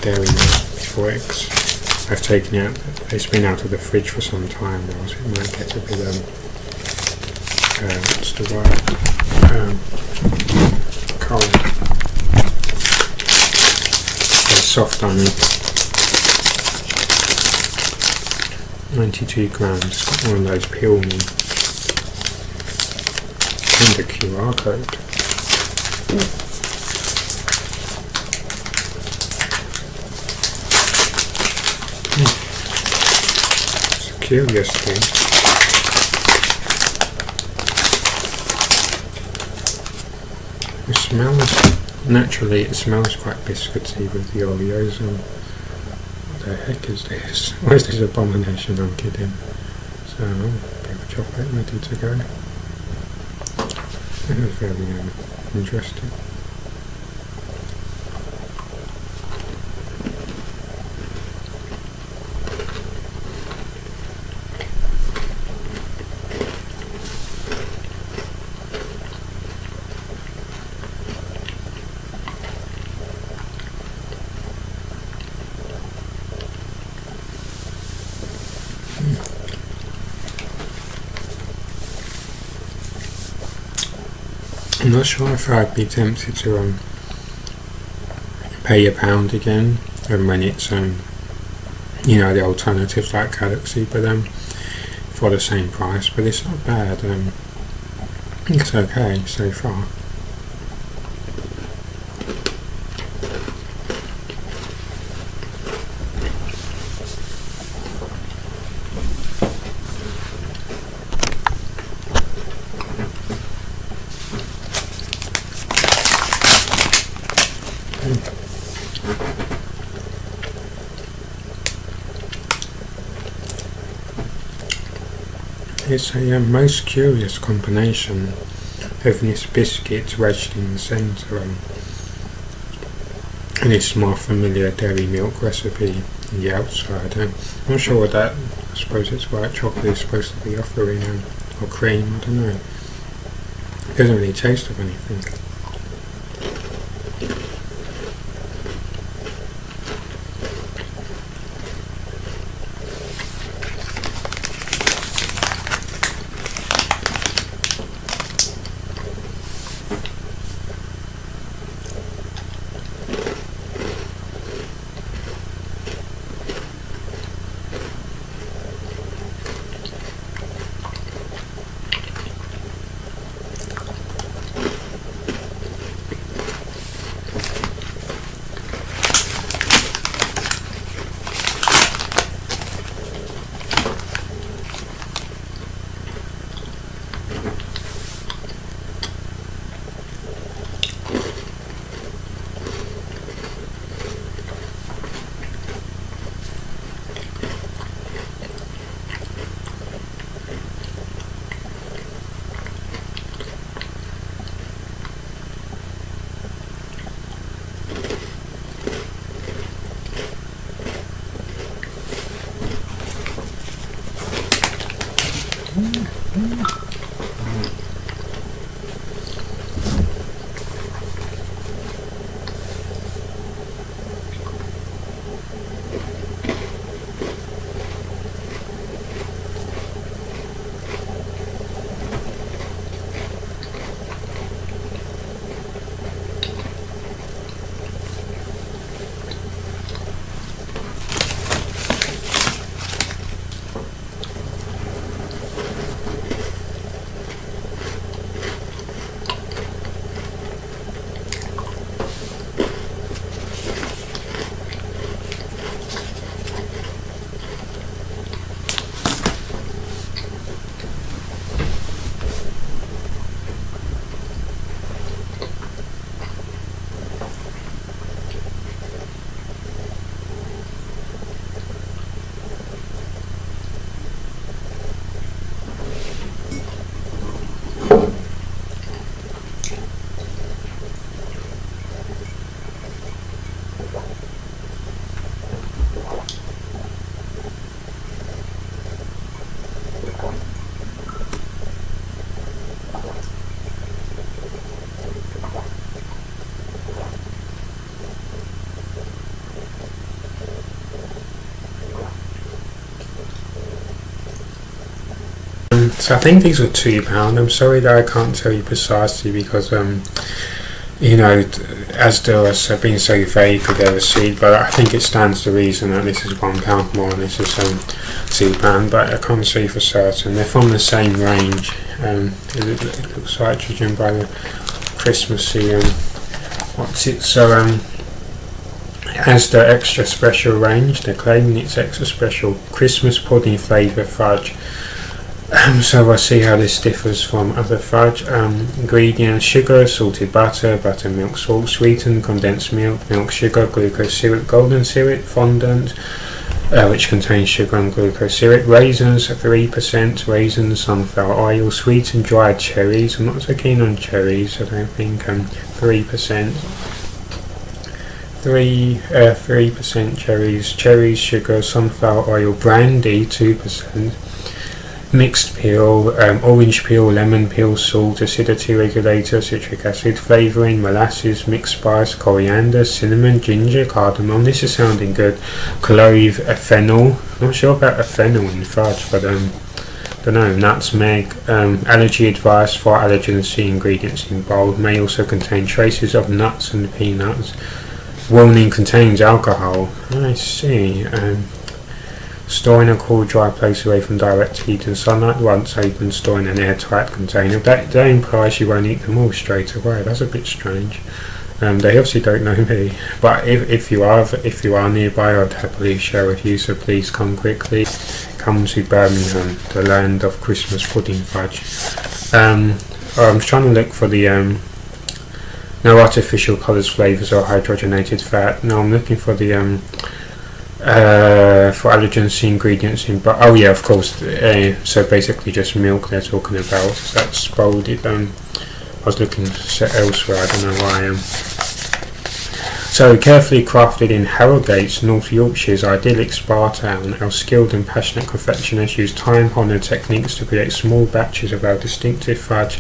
dairy milk before I've taken it out. It's been out of the fridge for some time now, so it might get a bit what's the word? Cold. It's soft on me. 92 grams. One of those peel me. And a QR code. It's a curious thing. It smells, naturally it smells quite biscuity with the Oreos. What the heck is this? What is this abomination? I'm kidding. So, a bit of chocolate ready to go. That was very interesting. I'm not sure if I'd be tempted to pay £1 again, and when it's you know, the alternatives like Galaxy, but for the same price. But it's not bad. It's okay so far. It's a most curious combination of this biscuit wedged in the centre and this more familiar dairy milk recipe on the outside. I'm not sure what that, I suppose it's white chocolate is supposed to be offering, or cream, I don't know. It doesn't really taste of anything. So I think these were £2. I'm sorry that I can't tell you precisely because Asda has been so vague with their receipt, but I think it stands to reason that this is £1 more and this is £2, but I can't say for certain. They're from the same range. It looks like, judging by the Christmassy Asda Extra Special range. They're claiming it's extra special Christmas pudding flavour fudge. So we'll see how this differs from other fudge. Ingredients: sugar, salted butter, buttermilk, salt, sweetened condensed milk, milk sugar, glucose syrup, golden syrup, fondant, which contains sugar and glucose syrup, raisins 3%, raisins, sunflower oil, sweetened dried cherries. I'm not so keen on cherries, I don't think. 3%. 3% cherries, sugar, sunflower oil, brandy 2%. Mixed peel, orange peel, lemon peel, salt, acidity regulator, citric acid, flavouring, molasses, mixed spice, coriander, cinnamon, ginger, cardamom. This is sounding good. Clove, fennel. Not sure about fennel in fudge, but don't know. Nutmeg. Allergy advice for allergen-free ingredients in bold. May also contain traces of nuts and peanuts. Warning: contains alcohol. I see. Store in a cool, dry place away from direct heat and sunlight. Once open, store in an airtight container. That implies you won't eat them all straight away. That's a bit strange. They obviously don't know me, but if you are nearby, I'd happily share with you. So please come quickly. Come to Birmingham, the land of Christmas pudding fudge. I'm trying to look for the no artificial colours, flavours, or hydrogenated fat. No, I'm looking for the for allergen-free ingredients in, but oh yeah, of course. So basically just milk they're talking about. So that's bolded. I was looking elsewhere, I don't know why. So carefully crafted in Harrogate, North Yorkshire's idyllic spa town, our skilled and passionate confectioners use time-honoured techniques to create small batches of our distinctive fudge.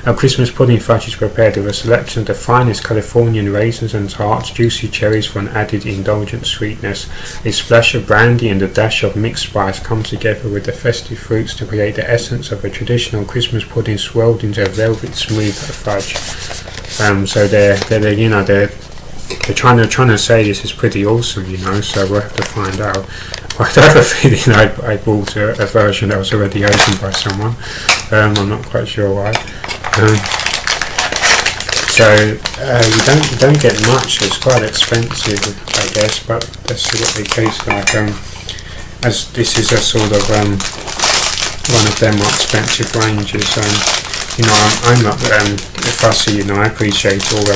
Our Christmas pudding fudge is prepared with a selection of the finest Californian raisins and tarts, juicy cherries for an added indulgent sweetness. A splash of brandy and a dash of mixed spice come together with the festive fruits to create the essence of a traditional Christmas pudding swirled into a velvet smooth fudge. So they're trying to say this is pretty awesome, so we'll have to find out. I have a feeling I bought a version that was already opened by someone. I'm not quite sure why. So you don't get much. It's quite expensive, I guess, but let's see what they taste like. As this is a sort of one of their more expensive ranges. I'm not fussy. I appreciate all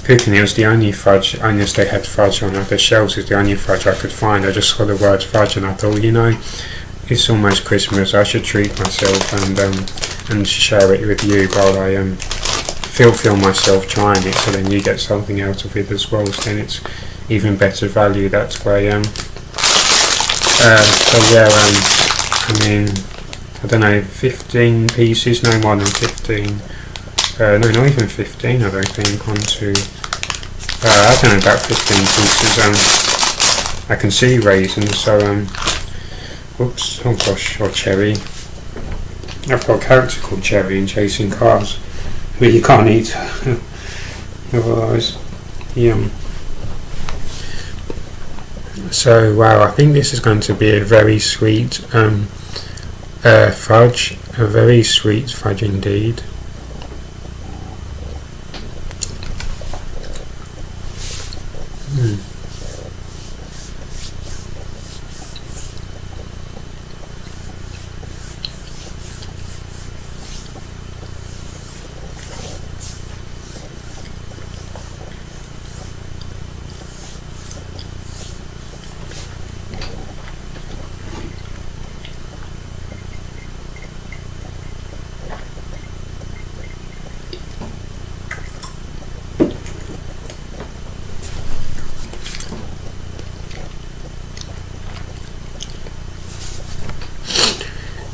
cooking. It was the only fudge, unless they had fudge on other shelves, is the only fudge I could find. I just saw the word fudge and I thought, it's almost Christmas, I should treat myself and share it with you while I feel myself trying it, so then you get something out of it as well, so then it's even better value that way. I don't know, 15 pieces, no more than 15. No, not even 15, I don't think. I don't know, about 15 pieces. I can see raisins, so, whoops, oh gosh, or cherry. I've got a character called Cherry in Chasing Cars, but you can't eat otherwise. Yum. So, wow, I think this is going to be a very sweet fudge, a very sweet fudge indeed.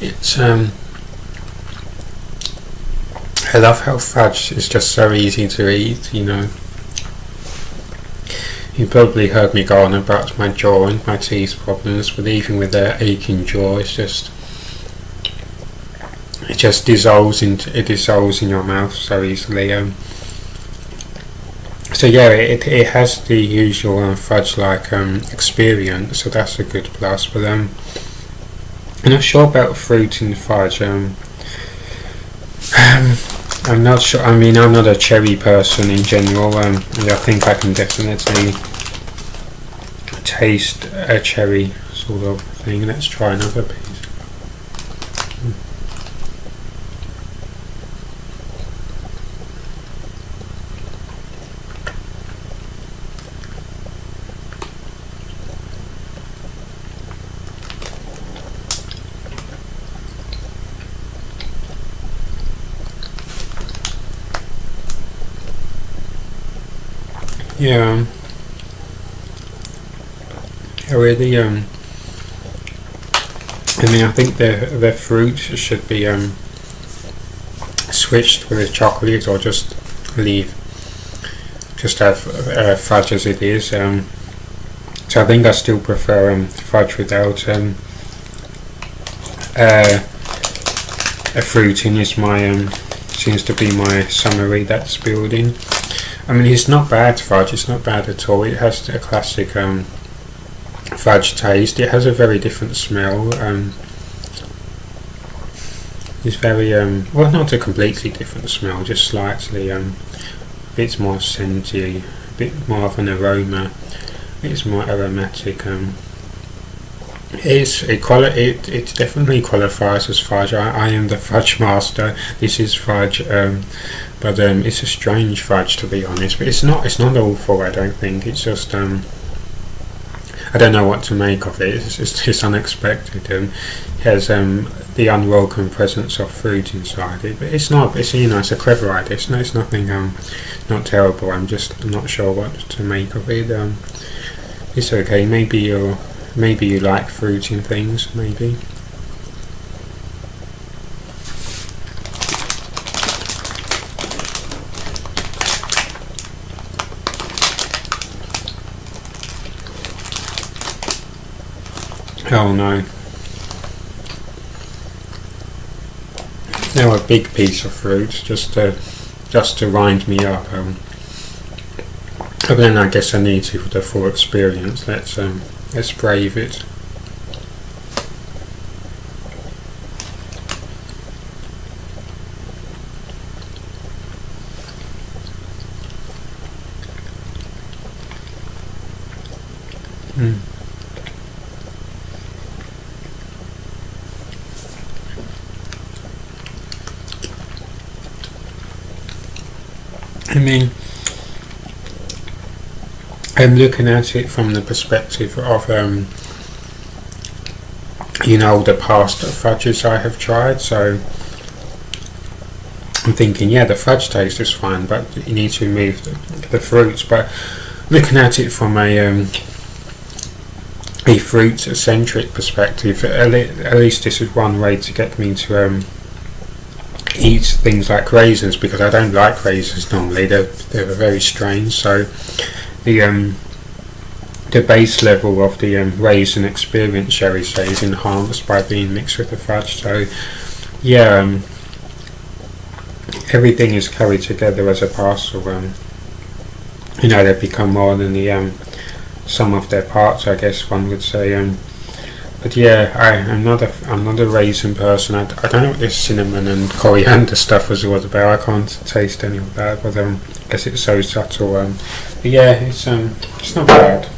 It's I love how fudge is just so easy to eat, You probably heard me go on about my jaw and my teeth problems, but even with their aching jaw, it's just it just dissolves in your mouth so easily. So yeah, it has the usual fudge-like experience, so that's a good plus. But I'm not sure about fruit in fudge. I'm not sure. I mean, I'm not a cherry person in general. I think I can definitely taste a cherry sort of thing. Let's try another piece. Yeah, I really I mean, I think the fruit should be switched with the chocolate, or just have fudge as it is. So I think I still prefer fudge without a fruiting. Is my seems to be my summary that's building. I mean, it's not bad fudge, it's not bad at all. It has a classic fudge taste. It has a very different smell. It's very, well, not a completely different smell, just slightly a bit more scenty, a bit more of an aroma. It's more aromatic. It definitely qualifies as fudge. I am the fudge master. This is fudge, but it's a strange fudge, to be honest. But it's not awful. I don't think. It's just I don't know what to make of it. It's unexpected. It has the unwelcome presence of fruit inside it, but it's not. It's it's a clever idea. It's nothing not terrible. I'm just not sure what to make of it. It's okay. Maybe you like fruit in things. Maybe. Oh no. Now a big piece of fruit, just to wind me up. But then I guess I need to for the full experience. Let's brave it. I mean, I'm looking at it from the perspective of the past fudges I have tried. So I'm thinking, yeah, the fudge taste is fine, but you need to remove the fruits. But looking at it from a fruit-centric perspective, at least this is one way to get me to eat things like raisins, because I don't like raisins normally. They're very strange. So the base level of the raisin experience, shall we say, is enhanced by being mixed with the fudge. So yeah, everything is carried together as a parcel. They become more than the sum of their parts, I guess one would say. But yeah, I'm not a raisin person. I don't know what this cinnamon and coriander stuff was all about. I can't taste any of that, but I guess it's so subtle. But yeah, it's not bad.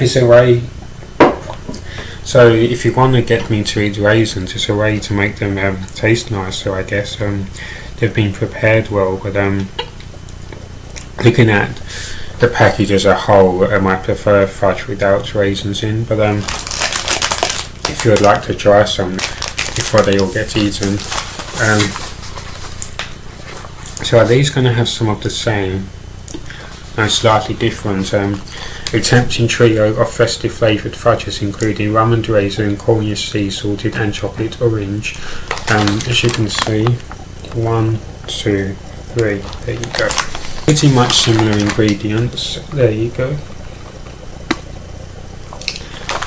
It's a way. So if you want to get me to eat raisins, it's a way to make them taste nicer, I guess. They've been prepared well, but looking at the package as a whole, I might prefer fudge without raisins in. But if you would like to try some before they all get eaten, so are these going to have some of the same, slightly different? A tempting trio of festive flavoured fudges, including rum and raisin, Cornish sea salted, and chocolate orange. As you can see, 1, 2, 3. There you go. Pretty much similar ingredients. There you go.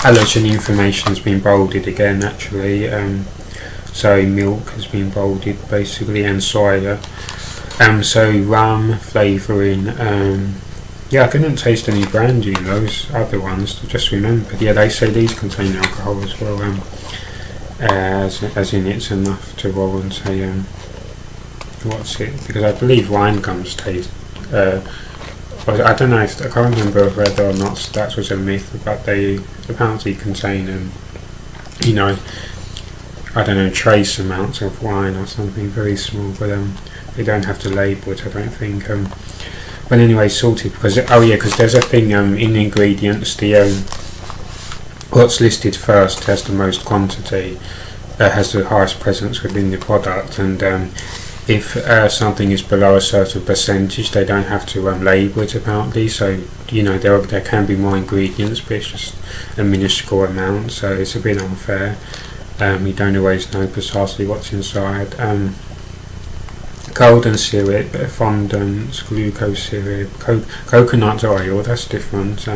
allergen information has been bolded again actually. So milk has been bolded basically, and soya. So rum flavouring. Yeah, I couldn't taste any brandy in those other ones. I just remembered. Yeah, they say these contain alcohol as well. As in it's enough to warrant a what's it? Because I believe wine gums taste. I don't know. I can't remember whether or not that was a myth, but they apparently contain you know, I don't know, trace amounts of wine or something very small, but they don't have to label it, I don't think. But anyway, salted because because there's a thing in ingredients. The what's listed first has the most quantity, has the highest presence within the product, and if something is below a certain percentage, they don't have to label it apparently. So you know there can be more ingredients, but it's just a minuscule amount, so it's a bit unfair. You don't always know precisely what's inside. Golden syrup, fondant, glucose syrup, coconut oil, that's different.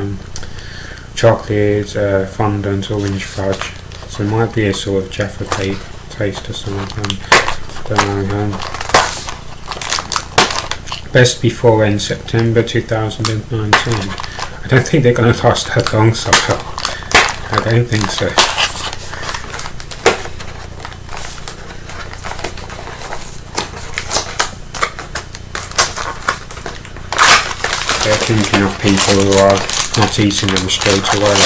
Chocolate, fondant, orange fudge. So it might be a sort of Jaffa cake taste or something. Don't know. Best before end September 2019. I don't think they're going to last that long, so I don't think so. They're thinking of people who are not eating them straight away.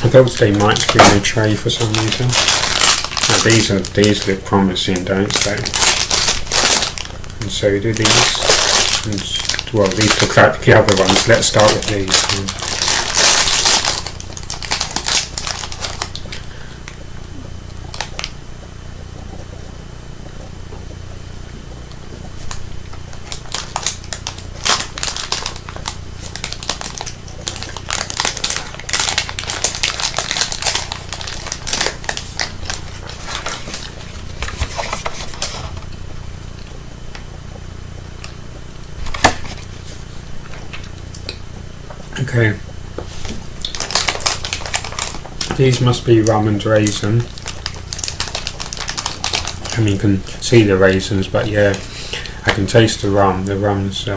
I thought they might be in a tray for some reason. But these look promising, don't they? And so do these. And, well, these look like the other ones. Let's start with these. Okay, these must be rum and raisin. I mean, you can see the raisins, but yeah, I can taste the rum. The rum's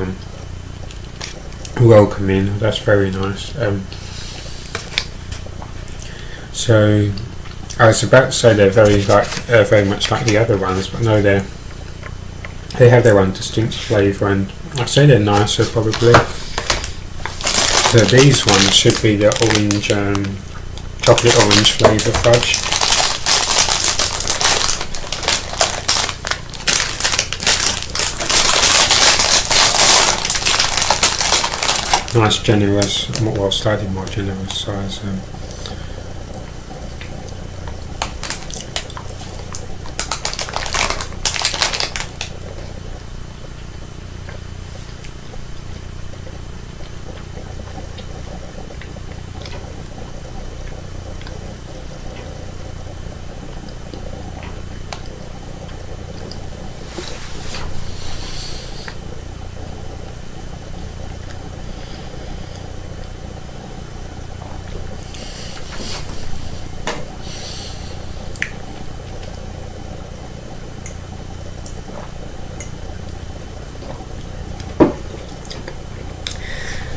welcoming. That's very nice. So I was about to say they're very much like the other ones, but no, they have their own distinct flavour, and I say they're nicer probably. So these ones should be the orange, chocolate orange flavour fudge. Nice generous, well slightly more generous size.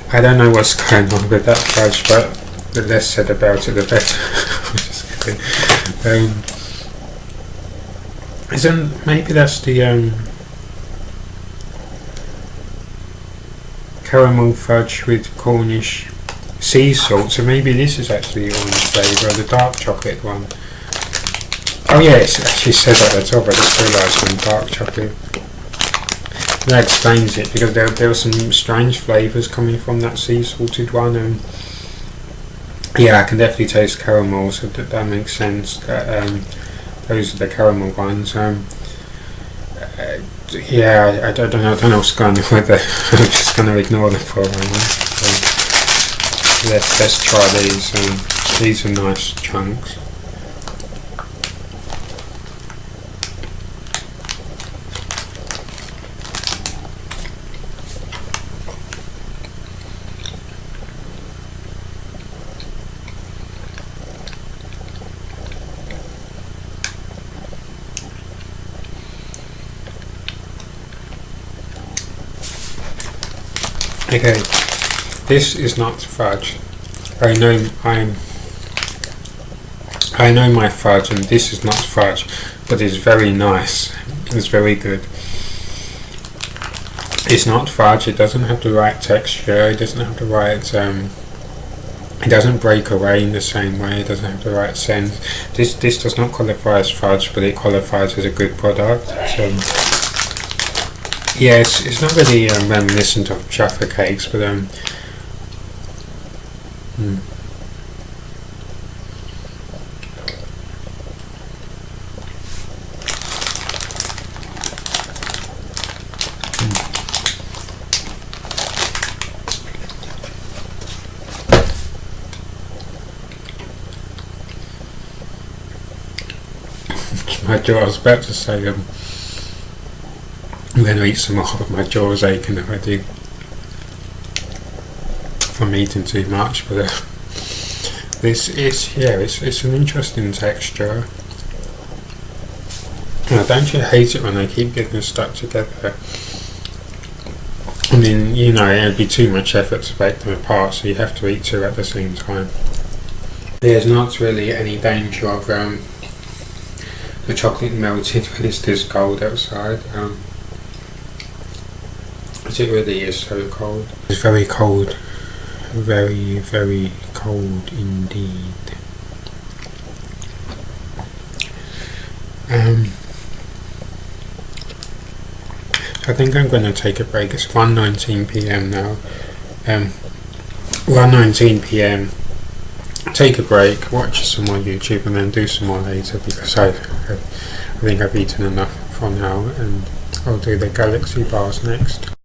I don't know what's going on with that fudge, but the less said about it, the better. I'm just kidding. Isn't maybe that's the caramel fudge with Cornish sea salt? So maybe this is actually the orange flavour, the dark chocolate one. Oh yeah, it actually says at the top. I just realised on dark chocolate. That explains it, because there were some strange flavours coming from that sea salted one, and yeah, I can definitely taste caramel, so that makes sense. Those are the caramel ones. Yeah, I don't know what's going on with it. I'm just going to ignore them for a moment. Let's try these. These are nice chunks. Okay, this is not fudge. I know my fudge, and this is not fudge, but it's very nice. It's very good. It's not fudge. It doesn't have the right texture. It doesn't have the right. It doesn't break away in the same way. It doesn't have the right scent. This does not qualify as fudge, but it qualifies as a good product. Yes, it's not really reminiscent of Jaffa cakes, but my jaw. I was about to say I'm going to eat some more, but my jaw's aching if I do from eating too much. But this is it's an interesting texture. Don't you hate it when they keep getting stuck together? I mean, you know, it would be too much effort to break them apart, so you have to eat two at the same time. There's not really any danger of the chocolate melting when it's this cold outside. As it really is so cold. It's very cold. Very, very cold indeed. I think I'm going to take a break. It's 1:19 p.m. now. 1:19 p.m. Take a break, watch some more YouTube, and then do some more later, because I think I've eaten enough for now, and I'll do the galaxy bars next.